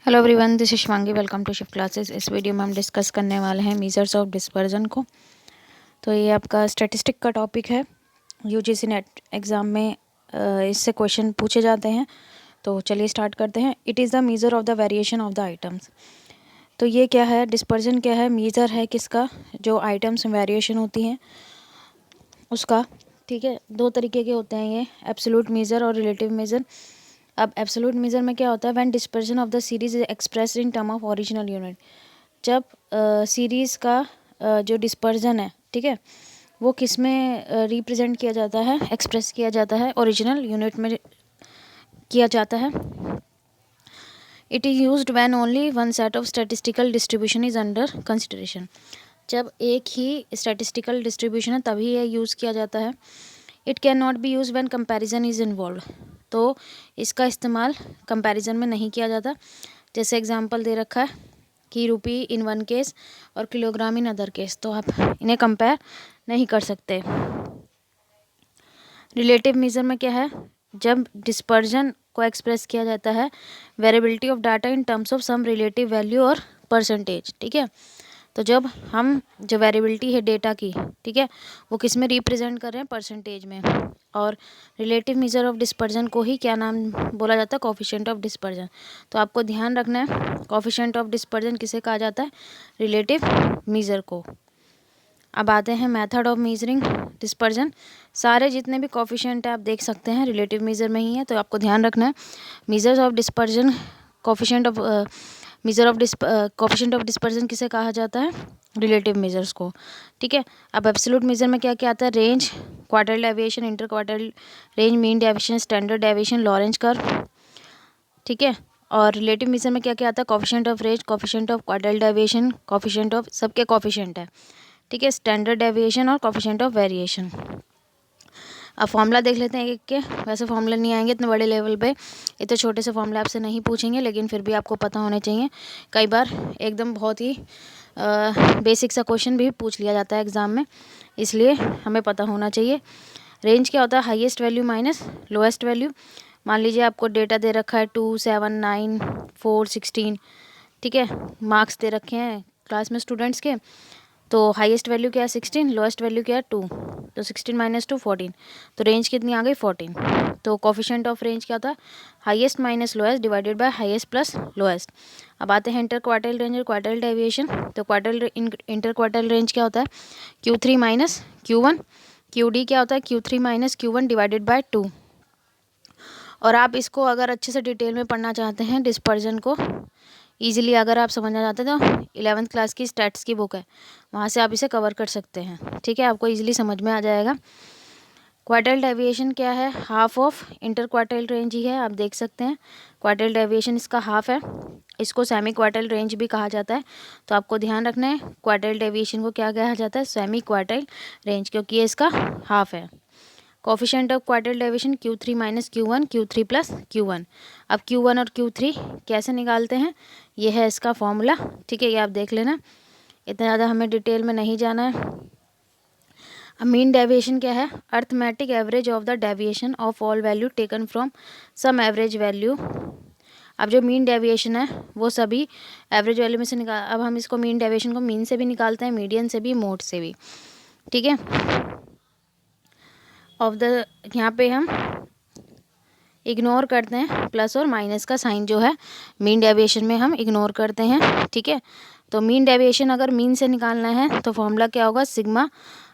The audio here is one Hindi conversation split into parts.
Hello everyone, this is Shivangi. Welcome to shift classes. इस वीडियो में हम डिस्कस करने वाले हैं मेजर्स ऑफ डिस्पर्जन को। तो ये आपका स्टैटिस्टिक का टॉपिक है। यूजीसी नेट एग्ज़ाम में इससे क्वेश्चन पूछे जाते हैं। तो चलिए स्टार्ट करते हैं। It is the measure of the variation of the items. तो ये क्या है, डिस्पर्जन क्या है, मेजर है किसका, जो आइटम्स में वेरिएशन होती हैं उसका। ठीक है, दो तरीके के होते हैं ये, एब्सोल्यूट मेजर और रिलेटिव मेजर। अब एब्सोल्यूट मेजर में क्या होता है, when dispersion of the series is expressed in term of original unit. जब सीरीज़ का जो डिस्पर्जन है, ठीक है, वो किस में रिप्रेजेंट किया जाता है, एक्सप्रेस किया जाता है, ओरिजिनल यूनिट में किया जाता है। It is used when only one set of statistical distribution is under consideration. जब एक ही स्टैटिस्टिकल डिस्ट्रीब्यूशन है तभी ये यूज़ किया जाता है। It can not be use when comparison is involve. तो इसका इस्तेमाल कंपैरिजन में नहीं किया जाता। जैसे एग्जांपल दे रखा है कि रुपी इन वन केस और किलोग्राम इन अदर केस, तो आप इन्हें कंपेयर नहीं कर सकते। रिलेटिव मेजर में क्या है, जब डिस्पर्जन को एक्सप्रेस किया जाता है variability of data in terms of some relative value और परसेंटेज। ठीक है, तो जब हम जो वेरिएबिलिटी है डेटा की, ठीक है, वो किस में रिप्रेजेंट कर रहे हैं, परसेंटेज में। और रिलेटिव मेजर ऑफ डिस्पर्जन को ही क्या नाम बोला जाता है, कोफिशिएंट ऑफ डिस्पर्जन। तो आपको ध्यान रखना है, कोफिशिएंट ऑफ डिस्पर्जन किसे कहा जाता है, रिलेटिव मेजर को। अब आते हैं मेथड ऑफ मेजरिंग डिस्पर्जन। सारे जितने भी कोफिशिएंट है आप देख सकते हैं रिलेटिव मेजर में ही है, तो आपको ध्यान रखना है measures of dispersion, coefficient of measure of coefficient of dispersion किसे कहा जाता है, रिलेटिव मेजर्स को। ठीक है, अब एब्सोल्यूट मेजर में क्या क्या आता है, range, quartile deviation, inter quartile range, mean deviation, standard deviation, Lorentz curve. ठीक है, और रिलेटिव मेजर में क्या क्या आता है, coefficient of range, coefficient of quartile deviation, coefficient of, सबके कोफिशिएंट है। ठीक है, स्टैंडर्ड डेविएशन और कोफिशिएंट ऑफ वेरिएशन। अब फॉर्मूला देख लेते हैं एक एक के। वैसे फॉर्मूला नहीं आएंगे इतने बड़े लेवल पे, इतने छोटे से फॉर्मूला आपसे नहीं पूछेंगे, लेकिन फिर भी आपको पता होने चाहिए। कई बार एकदम बहुत ही बेसिक सा क्वेश्चन भी पूछ लिया जाता है एग्ज़ाम में, इसलिए हमें पता होना चाहिए। रेंज क्या होता है, highest value minus lowest value. मान लीजिए आपको डेटा दे रखा है 2, 7, 9, 4, 16। ठीक है, मार्क्स दे रखे हैं क्लास में स्टूडेंट्स के, तो हाईएस्ट वैल्यू क्या है 16, लोएस्ट वैल्यू क्या है 2, तो 16 माइनस 2 14, तो रेंज कितनी आ गई 14। तो कोफिशिएंट ऑफ रेंज क्या था, highest minus lowest divided by highest plus lowest. अब आते हैं इंटर क्वार्टाइल रेंज और क्वार्टाइल डेविएशन। तो क्वार्टाइल इंटर क्वार्टाइल रेंज क्या होता है, Q3 माइनस Q1, QD क्या होता है, Q3 minus Q1 divided by 2। और आप इसको अगर अच्छे से डिटेल में पढ़ना चाहते हैं डिस्पर्जन को ईजिली, अगर आप समझना चाहते हैं तो 11th क्लास की स्टैट्स की बुक है, वहाँ से आप इसे कवर कर सकते हैं। ठीक है, आपको ईजिली समझ में आ जाएगा। क्वार्टाइल डेविएशन क्या है, half of inter quartile range ही है, आप देख सकते हैं क्वार्टाइल डेविएशन इसका हाफ है। इसको सेमी क्वार्टाइल रेंज भी कहा जाता है, तो आपको ध्यान रखना है क्वार्टाइल डेविएशन को क्या कहा जाता है, सेमी क्वार्टाइल रेंज, क्योंकि ये इसका हाफ है। Coefficient of quartile deviation Q3 minus Q1, Q3 plus Q1। अब Q1 और Q3 कैसे निकालते हैं, ये है इसका फॉर्मूला। ठीक है, ये आप देख लेना, इतना ज़्यादा हमें डिटेल में नहीं जाना है। अब मीन डेविएशन क्या है, arithmetic average of the deviation of all value taken from some average value. अब जो मीन डेविएशन है वो सभी एवरेज वैल्यू में से निकाल, अब हम इसको मीन डेविएशन को मीन से भी निकालते हैं, मीडियन से भी, मोड से भी। ठीक है, ऑफ द, यहाँ पे हम इग्नोर करते हैं प्लस और माइनस का साइन जो है मीन डेविएशन में हम इग्नोर करते हैं। ठीक है, तो मीन डेविएशन अगर मीन से निकालना है तो फॉर्मूला क्या होगा, sigma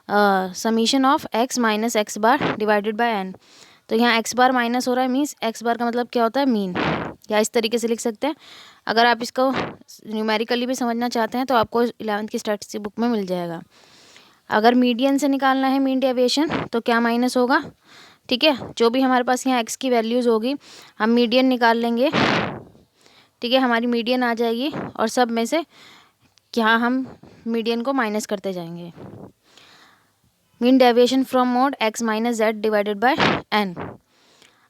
summation of x minus x bar divided by n। तो यहाँ x बार माइनस हो रहा है, मीन्स x बार का मतलब क्या होता है, मीन। या इस तरीके से लिख सकते हैं। अगर आप इसको न्यूमेरिकली भी समझना चाहते हैं तो आपको 11th की स्टैटिस्टिक्स बुक में मिल जाएगा। अगर मीडियन से निकालना है मीन डेविएशन तो क्या माइनस होगा, ठीक है, जो भी हमारे पास यहाँ x की वैल्यूज़ होगी हम मीडियन निकाल लेंगे। ठीक है, हमारी मीडियन आ जाएगी और सब में से क्या हम मीडियन को माइनस करते जाएंगे। Mean deviation from mode x minus Z divided by n।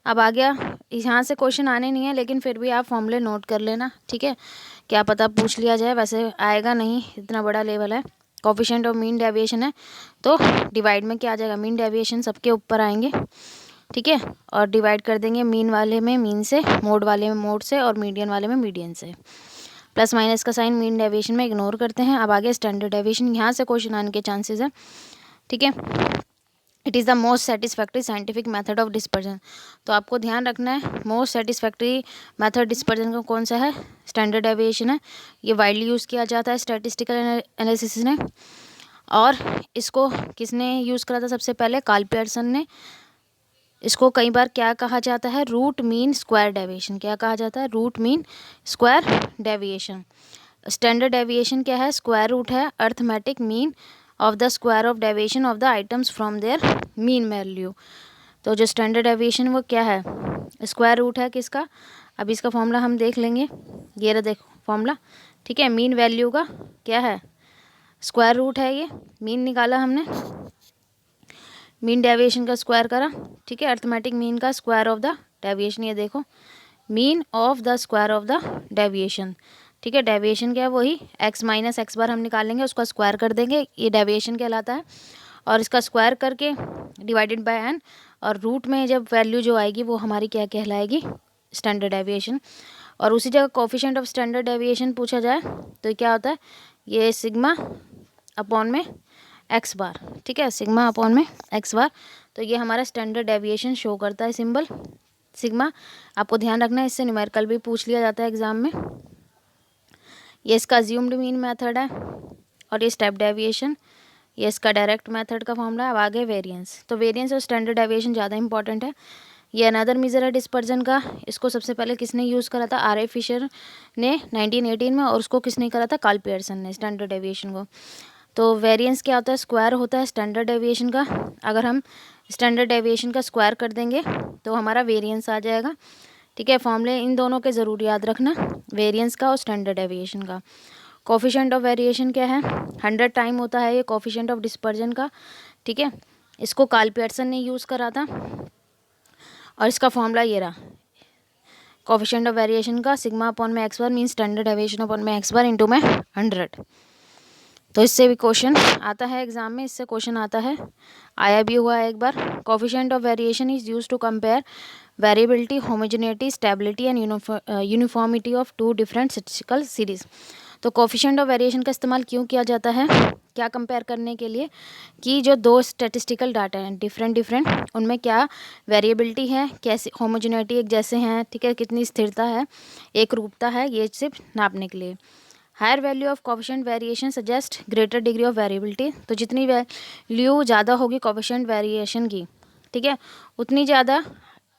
अब आ गया, यहाँ से क्वेश्चन आने नहीं है लेकिन फिर भी आप फॉर्मूले नोट कर लेना। ठीक है, क्या पता पूछ लिया जाए, वैसे आएगा नहीं, इतना बड़ा लेवल है। कोफिशिएंट ऑफ मीन डेविएशन है तो डिवाइड में क्या आ जाएगा, मीन डेविएशन सबके ऊपर आएंगे। ठीक है, और डिवाइड कर देंगे मीन वाले में मीन से, मोड वाले में मोड से, और मीडियन वाले में मीडियन से। प्लस माइनस का साइन मीन डेविएशन में इग्नोर करते हैं। अब आगे स्टैंडर्ड डेविएशन, यहाँ से क्वेश्चन आने के चांसेस है। ठीक है, it is the most satisfactory scientific method of dispersion. तो आपको ध्यान रखना है मोस्ट सेटिस्फैक्ट्री मेथड डिस्पर्जन का कौन सा है, स्टैंडर्ड डेविएशन है। ये वाइडली यूज़ किया जाता है स्टैटिस्टिकल एनालिसिस में, और इसको किसने यूज़ करा था सबसे पहले, कार्ल पियर्सन ने। इसको कई बार क्या कहा जाता है, रूट मीन स्क्वायर डेविएशन। क्या कहा जाता है, root mean square deviation. Standard deviation क्या है, स्क्वायर रूट है arithmetic mean of the square of deviation of the items from their mean value. तो जो स्टैंडर्ड डेविएशन वो क्या है, स्क्वायर रूट है किसका, अब इसका फॉर्मूला हम देख लेंगे। ये रहा देखो फॉर्मूला। ठीक है, मीन वैल्यू का क्या है, स्क्वायर रूट है। ये मीन निकाला हमने, मीन डेविएशन का स्क्वायर करा। ठीक है, अर्थमेटिक मीन का स्क्वायर ऑफ द डेविएशन। ये देखो mean of the square of the deviation. ठीक है, डेविएशन क्या है, वही x माइनस एक्स बार हम निकालेंगे, उसका स्क्वायर कर देंगे, ये डेविएशन कहलाता है। और इसका स्क्वायर करके डिवाइडेड बाय n, और रूट में जब वैल्यू जो आएगी वो हमारी क्या कहलाएगी, स्टैंडर्ड डेविएशन। और उसी जगह कोफिशिएंट ऑफ स्टैंडर्ड डेविएशन पूछा जाए तो क्या होता है, ये सिग्मा अपॉन में एक्स बार। ठीक है, सिग्मा अपॉन में एक्स बार। तो ये हमारा स्टैंडर्ड डेविएशन शो करता है सिंबल सिग्मा। आपको ध्यान रखना है, इससे न्यूमेरिकल भी पूछ लिया जाता है एग्जाम में। ये इसका अज्यूम्ड मीन मेथड है, और ये स्टेप डेविएशन, ये इसका डायरेक्ट मेथड का फॉर्मूला है। अब आगे वेरिएंस। तो वेरिएंस और स्टैंडर्ड डेविएशन ज़्यादा इंपॉर्टेंट है। ये अनदर मेजर है डिस्पर्जन का। इसको सबसे पहले किसने यूज़ करा था, आर ए फिशर ने 1918 में, और उसको किसने करा था, कार्ल पियर्सन ने, स्टैंडर्ड डेविएशन को। तो वेरिएंस क्या होता है, स्क्वायर होता है स्टैंडर्ड डेविएशन का। अगर हम स्टैंडर्ड डेविएशन का स्क्वायर कर देंगे तो हमारा वेरिएंस आ जाएगा। ठीक है, फॉर्मूले इन दोनों के ज़रूर याद रखना, वेरिएंस का और स्टैंडर्ड डेविएशन का। कोफिशिएंट ऑफ वेरिएशन क्या है, 100 टाइम होता है ये कोफिशिएंट ऑफ डिस्पर्जन का। ठीक है, इसको कार्ल पियर्सन ने यूज़ करा था, और इसका फॉर्मूला ये रहा, कोफिशिएंट ऑफ वेरिएशन का सिग्मा अपॉन में एक्स बार मीन स्टैंडर्ड डेविएशन अपॉन में एक्स बार इंटू में 100। तो इससे भी क्वेश्चन आता है एग्जाम में, इससे क्वेश्चन आता है, आया भी हुआ है एक बार। Coefficient of variation is used to compare variability, homogeneity, stability and uniformity of two different statistical series. तो कोफिशिएंट ऑफ वेरिएशन का इस्तेमाल क्यों किया जाता है, क्या कंपेयर करने के लिए, कि जो दो स्टैटिस्टिकल डाटा हैं डिफरेंट उनमें क्या वेरिएबिलिटी है, कैसे होमोजेनिटी एक जैसे हैं, ठीक है, कितनी स्थिरता है, एक रूपता है, ये सिर्फ नापने के लिए। Higher value of coefficient variation suggest greater degree of variability. तो जितनी वैल्यू ज़्यादा होगी कोफिशिएंट वेरिएशन की, ठीक है, उतनी ज़्यादा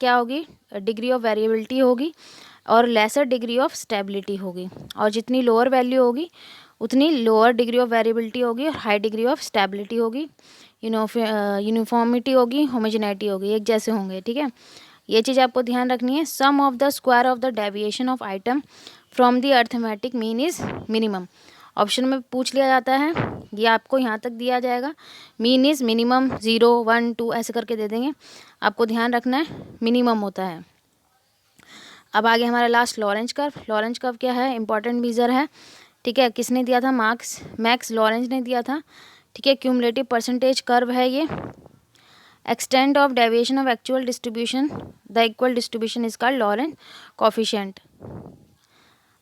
क्या होगी, डिग्री ऑफ वेरिएबिलिटी होगी, और लेसर डिग्री ऑफ स्टेबिलिटी होगी। और जितनी लोअर वैल्यू होगी उतनी लोअर डिग्री ऑफ वेरिएबिलिटी होगी, और हाई डिग्री ऑफ स्टेबिलिटी होगी, यूनिफॉर्मिटी होगी, होमोजेनिटी होगी, एक जैसे होंगे। ठीक है, ये चीज़ आपको ध्यान रखनी है। Sum of the square of the deviation of item from the arithmetic mean is minimum. Option में पूछ लिया जाता है, ये आपको यहाँ तक दिया जाएगा, मीन इज मिनिमम 0, 1, 2 ऐसे करके दे देंगे। आपको ध्यान रखना है मिनिमम होता है। अब आगे हमारा last Lorentz curve. Lorentz curve क्या है, इंपॉर्टेंट मेजर है। ठीक है, किसने दिया था, मैक्स लॉरेंज ने दिया था। ठीक है, क्यूमुलेटिव परसेंटेज कर्व है ये। Extent of deviation of actual distribution, the equal distribution is called Lorenz coefficient.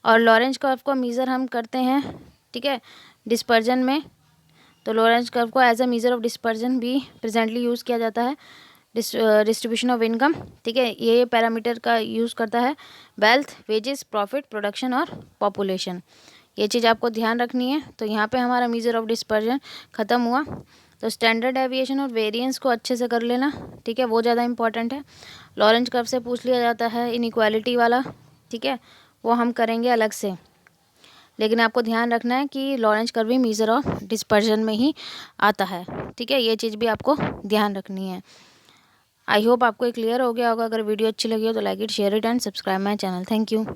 और लॉरेंज कर्व को मेज़र हम करते हैं, ठीक है, डिस्पर्जन में। तो लॉरेंज कर्व को as a measure of dispersion भी प्रेजेंटली यूज़ किया जाता है। डिस्ट्रीब्यूशन ऑफ इनकम, ठीक है, ये पैरामीटर का यूज़ करता है वेल्थ, वेजेस, प्रॉफिट, प्रोडक्शन और पॉपुलेशन। ये चीज़ आपको ध्यान रखनी है। तो यहाँ पे हमारा मेज़र ऑफ डिस्पर्जन ख़त्म हुआ। तो स्टैंडर्ड डेविएशन और वेरिएंस को अच्छे से कर लेना, ठीक है, वो ज़्यादा इंपॉर्टेंट है। लॉरेंज कर्व से पूछ लिया जाता है इनइक्वालिटी वाला, ठीक है, वो हम करेंगे अलग से। लेकिन आपको ध्यान रखना है कि लॉरेंज कर्व भी मेज़र ऑफ डिस्पर्जन में ही आता है। ठीक है, ये चीज़ भी आपको ध्यान रखनी है। आई होप आपको क्लियर हो गया होगा। अगर वीडियो अच्छी लगी हो तो like it, share it and subscribe my channel. Thank you.